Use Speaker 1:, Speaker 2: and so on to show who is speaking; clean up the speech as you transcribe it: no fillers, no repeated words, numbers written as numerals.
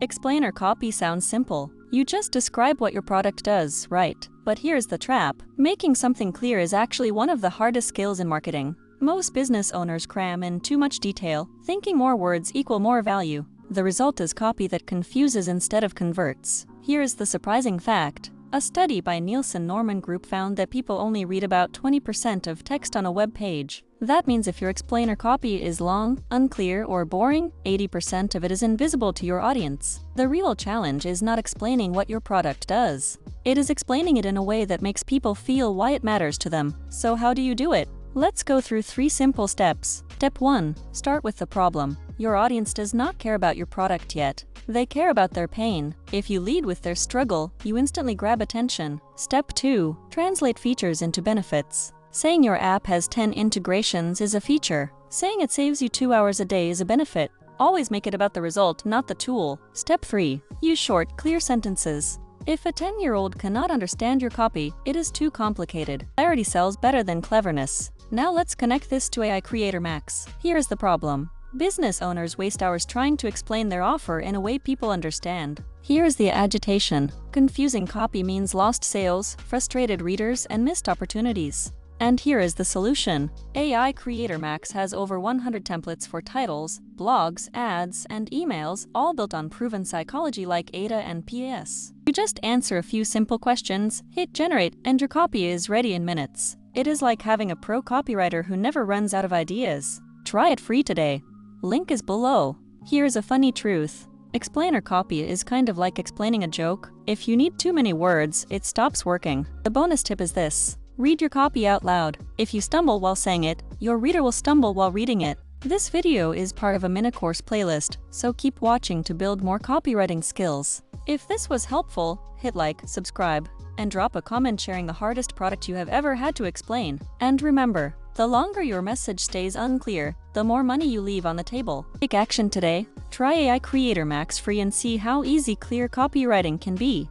Speaker 1: Explainer copy sounds simple. You just describe what your product does, right? But here's the trap. Making something clear is actually one of the hardest skills in marketing. Most business owners cram in too much detail, thinking more words equal more value. The result is copy that confuses instead of converts. Here's the surprising fact. A study by Nielsen Norman Group found that people only read about 20% of text on a web page. That means if your explainer copy is long, unclear, or boring, 80% of it is invisible to your audience. The real challenge is not explaining what your product does. It is explaining it in a way that makes people feel why it matters to them. So how do you do it? Let's go through 3 simple steps. Step 1. Start with the problem. Your audience does not care about your product yet. They care about their pain. If you lead with their struggle, you instantly grab attention. Step 2. Translate features into benefits. Saying your app has 10 integrations is a feature. Saying it saves you 2 hours a day is a benefit. Always make it about the result, not the tool. Step 3. Use short, clear sentences. If a 10-year-old cannot understand your copy, it is too complicated. Clarity sells better than cleverness. Now let's connect this to AI Creator Max. Here's the problem. Business owners waste hours trying to explain their offer in a way people understand. Here's the agitation. Confusing copy means lost sales, frustrated readers, and missed opportunities. And here is the solution. AI Creator Max has over 100 templates for titles, blogs, ads, and emails, all built on proven psychology like AIDA and PAS. You just answer a few simple questions, hit generate, and your copy is ready in minutes. It is like having a pro copywriter who never runs out of ideas. Try it free today. Link is below. Here's a funny truth. Explainer copy is kind of like explaining a joke. If you need too many words, it stops working. The bonus tip is this. Read your copy out loud. If you stumble while saying it, your reader will stumble while reading it. This video is part of a mini-course playlist, so keep watching to build more copywriting skills. If this was helpful, hit like, subscribe, and drop a comment sharing the hardest product you have ever had to explain. And remember, the longer your message stays unclear, the more money you leave on the table. Take action today. Try AI Creator Max free and see how easy clear copywriting can be.